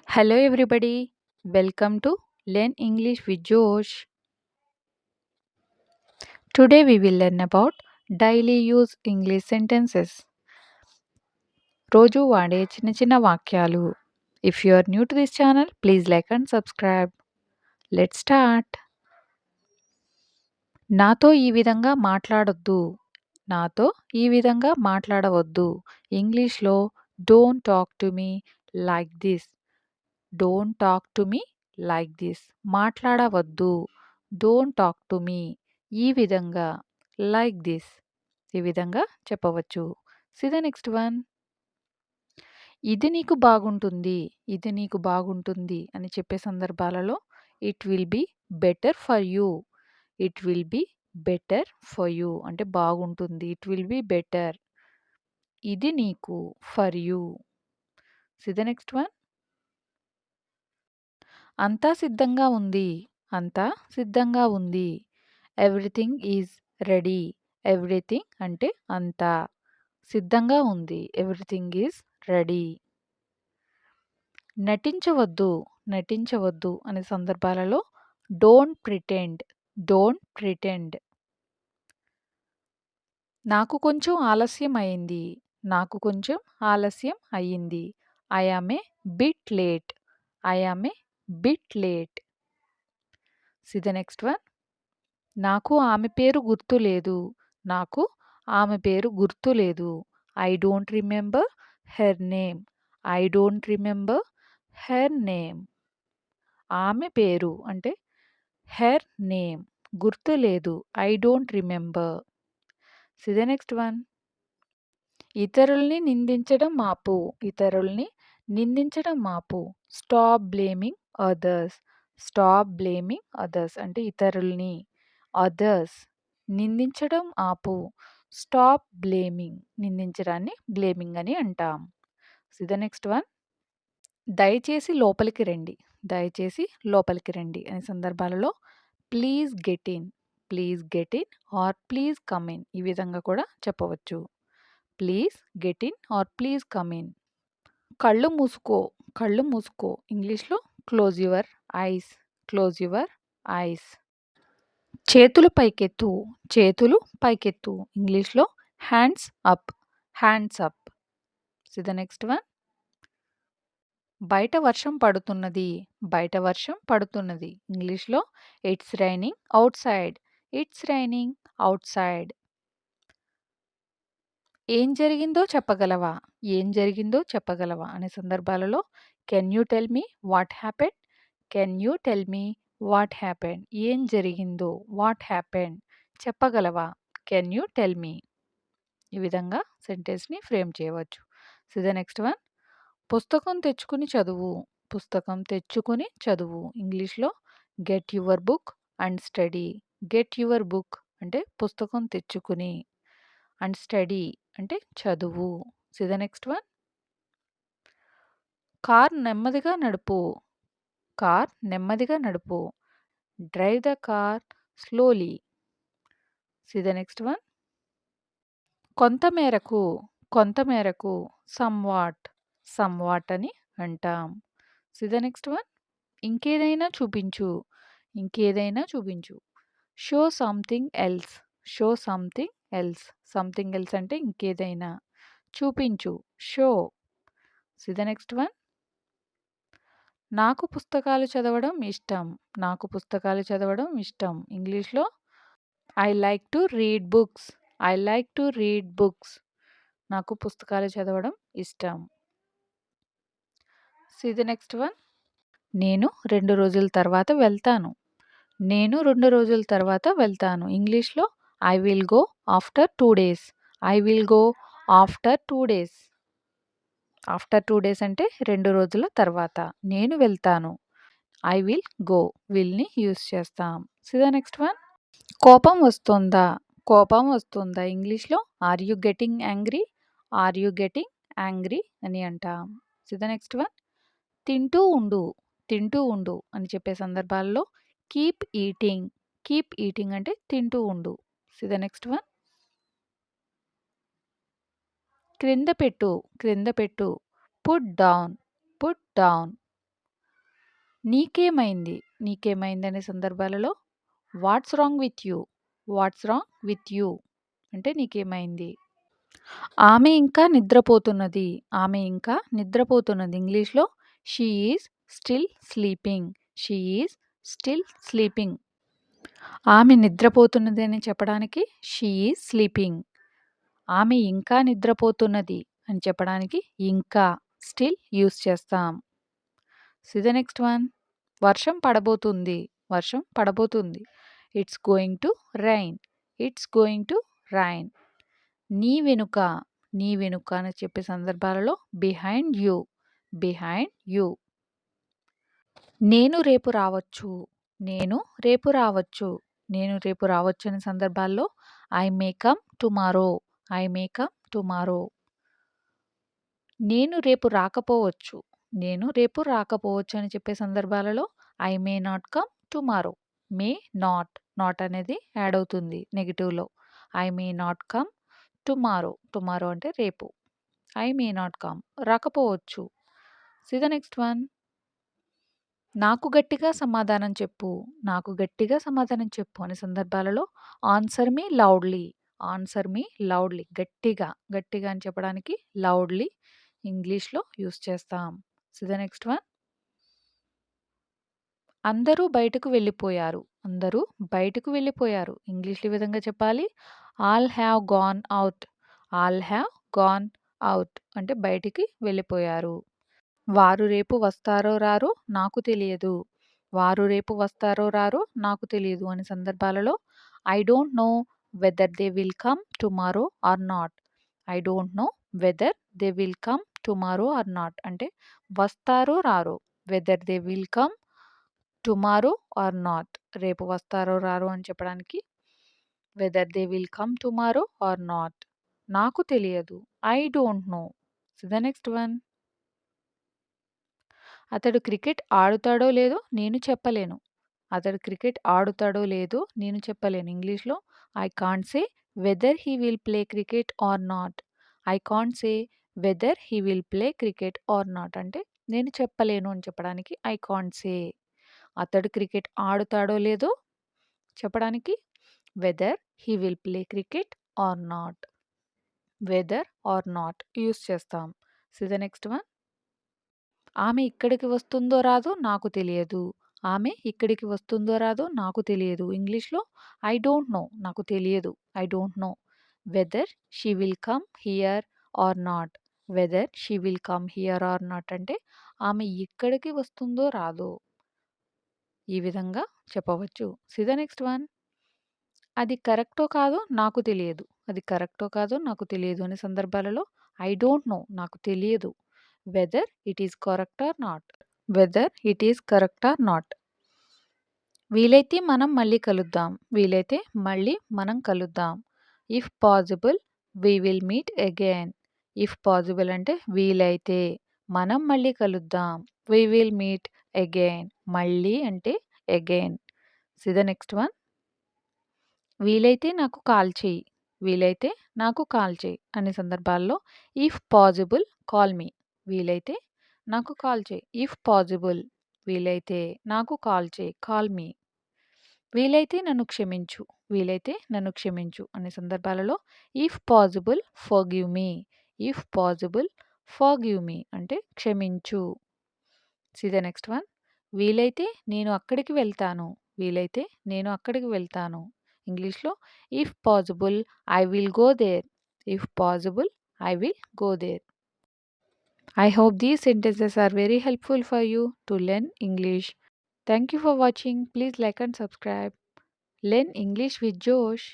Hello, everybody. Welcome to Learn English with Josh. Today, we will learn about daily use English sentences. రోజు వాడే చిన్న చిన్న వాక్యాలు. If you are new to this channel, please like and subscribe. Let's start. నాతో ఈ విధంగా మాట్లాడొద్దు. నాతో ఈ విధంగా మాట్లాడవద్దు. ఇంగ్లీష్లో don't talk to me like this. Don't talk to me like this. మాట్లాడవద్దు. డోంట్ టాక్ టు మీ ఈ విధంగా లైక్ దిస్ ఈ విధంగా చెప్పవచ్చు. See the next one. ఇది నీకు బాగుంటుంది. ఇది నీకు బాగుంటుంది అని చెప్పే సందర్భాలలో it will be better for you. It will be better for you అంటే బాగుంటుంది. It will be better. ఇది నీకు for you. See the next one. అంతా సిద్ధంగా ఉంది. అంతా సిద్ధంగా ఉంది. Everything is ready. ఎవ్రీథింగ్ అంటే అంతా. సిద్ధంగా ఉంది. Everything is ready. నటించవద్దు. నటించవద్దు అనే సందర్భాలలో డోంట్ ప్రిటెండ్. Don't pretend. నాకు కొంచెం ఆలస్యం అయింది. నాకు కొంచెం ఆలస్యం అయ్యింది. I am a bit late. I am a bit late. See the next one. నాకు ఆమె పేరు గుర్తులేదు. నాకు ఆమె పేరు గుర్తులేదు. I don't remember her name. I don't remember her name. ఆమె పేరు అంటే హెర్ నేమ్. గుర్తులేదు. I don't remember. See the next one. ఇతరుల్ని నిందించడం ఆపు. ఇతరుల్ని నిందించడం ఆపు. Stop blaming others. Stop blaming others అంటే ఇతరుల్ని. అదర్స్ నిందించడం ఆపు. స్టాప్ బ్లేమింగ్ నిందించడాన్ని బ్లేమింగ్ అని అంటాం. See the next one. దయచేసి లోపలికి రండి. దయచేసి లోపలికి రండి అనే సందర్భాలలో please get in. Please get in or please come in ఈ విధంగా కూడా చెప్పవచ్చు. Please get in or please come in. కళ్ళు మూసుకో. కళ్ళు మూసుకో ఇంగ్లీష్లో close your eyes. Close your eyes. చేతులు పైకెత్తు. చేతులు పైకెత్తు ఇంగ్లీష్లో hands up. Hands up. See the next one. బయట వర్షం పడుతున్నది. బయట వర్షం పడుతున్నది ఇంగ్లీష్లో it's raining out side. It's raining out side. ఏం జరిగిందో చెప్పగలవా. ఏం జరిగిందో చెప్పగలవా అనే సందర్భాలలో can you tell me what happened. Can you tell me what happened. ఏం జరిగిందో వాట్ హ్యాపెండ్ చెప్పగలవా. Can you tell me. ఈ విధంగా సెంటెన్స్ని ఫ్రేమ్ చేయవచ్చు. So the next one. పుస్తకం తెచ్చుకుని చదువు. పుస్తకం తెచ్చుకుని చదువు ఇంగ్లీష్లో get your book and study. Get your book అంటే పుస్తకం తెచ్చుకుని అండ్ స్టడీ అంటే చదువు. C the next one. Car నెమ్మదిగా నడుపు. కార్ నెమ్మదిగా నడుపు. Drive the car slowly. C the next one. కొంతమేరకు. కొంతమేరకు సమ్వాట్. సమ్వాట్ అని అంటాం. See the next one. ఇంకేదైనా చూపించు. ఇంకేదైనా చూపించు. Show something else. Show something else. Something else అంటే ఇంకేదైనా. చూపించు show. C the next one. నాకు పుస్తకాలు చదవడం ఇష్టం. నాకు పుస్తకాలు చదవడం ఇష్టం ఇంగ్లీష్లో I like to read books. I like to read books. నాకు పుస్తకాలు చదవడం ఇష్టం. C the next one. నేను 2 రోజుల తర్వాత వెళ్తాను. నేను 2 రోజుల తర్వాత వెళ్తాను ఇంగ్లీష్లో I will go after 2 days. I will go after 2 days. After 2 days అంటే 2 రోజుల తర్వాత నేను వెళ్తాను. I will go. విల్ని యూస్ చేస్తాం. See the next one. కోపం వస్తుందా. కోపం వస్తుందా ఇంగ్లీష్లో are you getting angry. Are you getting angry అని అంటాం. See the next one. తింటూ ఉండు. తింటూ ఉండు అని చెప్పే సందర్భాల్లో కీప్ ఈటింగ్. కీప్ ఈటింగ్ అంటే తింటూ ఉండు. See the next one. క్రింద పెట్టు. క్రింద పెట్టు. Put down. Put down. నీకేమైంది? నీకేమైంది అనే సందర్భాలలో what's wrong with you? What's wrong with you? అంటే నీకేమైంది? ఆమె ఇంకా నిద్రపోతున్నది. ఆమె ఇంకా నిద్రపోతున్నది. ఇంగ్లీష్‌లో she is still sleeping. She is still sleeping. ఆమె నిద్రపోతున్నది అని చెప్పడానికి షీ ఈజ్ స్లీపింగ్. ఆమె ఇంకా నిద్రపోతున్నది అని చెప్పడానికి ఇంకా స్టిల్ యూజ్ చేస్తాం. See the next one. వర్షం పడబోతుంది. వర్షం పడబోతుంది. It's going to rain. It's going to rain. నీ వెనుక. నీ వెనుక అని చెప్పే సందర్భాలలో బిహైండ్ యూ. Behind you. నేను రేపు రావచ్చు. నేను రేపు రావచ్చు. నేను రేపు రావచ్చు అనే సందర్భాల్లో I may come tomorrow. I may come tomorrow. నేను రేపు రాకపోవచ్చు. నేను రేపు రాకపోవచ్చు అని చెప్పే సందర్భాలలో I may not come tomorrow. May not. Not అనేది యాడ్ అవుతుంది నెగెటివ్‌లో. I may not come tomorrow. Tomorrow అంటే రేపు. ఐ మే నాట్ కమ్ రాకపోవచ్చు. See the next one. నాకు గట్టిగా సమాధానం చెప్పు. నాకు గట్టిగా సమాధానం చెప్పు అనే సందర్భాలలో answer me loudly. Answer me loudly. గట్టిగా. గట్టిగా అని చెప్పడానికి లౌడ్‌లీ ఇంగ్లీష్‌లో యూజ్ చేస్తాం. See the next one. అందరూ బయటకు వెళ్ళిపోయారు. అందరూ బయటకు వెళ్ళిపోయారు. ఇంగ్లీష్‌లో ఈ విధంగా చెప్పాలి. All have gone out. All have gone out అంటే బయటికి వెళ్ళిపోయారు. వారు రేపు వస్తారో రారో నాకు తెలియదు. వారు రేపు వస్తారో రారో నాకు తెలియదు అనే సందర్భాలలో I don't know whether they will come tomorrow or not. I don't know whether they will come tomorrow or not అంటే వస్తారో రారో. Whether they will come tomorrow or not. రేపు వస్తారో రారో అని చెప్పడానికి whether they will come tomorrow or not. నాకు తెలియదు. I don't no. So the next one. అతడు క్రికెట్ ఆడుతాడో లేదో నేను చెప్పలేను. అతడు క్రికెట్ ఆడుతాడో లేదో నేను చెప్పలేను. ఇంగ్లీష్‌లో I can't say whether he will play cricket or not. I can't say whether he will play cricket or not అంటే నేను చెప్పలేను అని చెప్పడానికి ఐ కాంట్ సే. అతడు క్రికెట్ ఆడుతాడో లేదో చెప్పడానికి whether he will play cricket or not. Whether or not use చేస్తాం. See the next one. ఆమె ఇక్కడికి వస్తుందో రాదో నాకు తెలియదు. ఆమె ఇక్కడికి వస్తుందో రాదో నాకు తెలియదు. ఇంగ్లీష్‌లో ఐ డోంట్ నో. నాకు తెలియదు. I don't know. Whether she will come here or not. Whether she will come here or not అంటే ఆమె ఇక్కడికి వస్తుందో రాదో. ఈ విధంగా చెప్పవచ్చు. See the next one. అది కరెక్టో కాదో నాకు తెలియదు. అది కరెక్టో కాదో నాకు తెలియదు అనే సందర్భాలలో ఐ డోంట్ నో. నాకు తెలియదు. Whether it is correct or not. Whether it is correct or not. వీలైతే మనం మళ్ళీ కలుద్దాం. వీలైతే మళ్ళీ మనం కలుద్దాం. If possible we will meet again. If possible అంటే వీలైతే. మనం మళ్ళీ కలుద్దాం. We will meet again. మళ్ళీ అంటే again. See the next one. వీలైతే నాకు కాల్ చెయ్యి. వీలైతే నాకు కాల్ చెయ్యి అనే సందర్భాల్లో ఇఫ్ పాజిబుల్ కాల్ మీ. వీలైతే నాకు కాల్ చెయ్యి. ఇఫ్ పాజిబుల్ వీలైతే నాకు కాల్ చెయ్యి. Call me. వీలైతే నన్ను క్షమించు. వీలైతే నన్ను క్షమించు అనే సందర్భాలలో if possible forgive me. If possible forgive me అంటే క్షమించు. See the next one. వీలైతే నేను అక్కడికి వెళ్తాను. వీలైతే నేను అక్కడికి వెళ్తాను. ఇంగ్లీష్‌లో if possible I will go there. If possible I will go there. I hope these sentences are very helpful for you to learn English. Thank you for watching. Please like and subscribe. Learn English with Josh.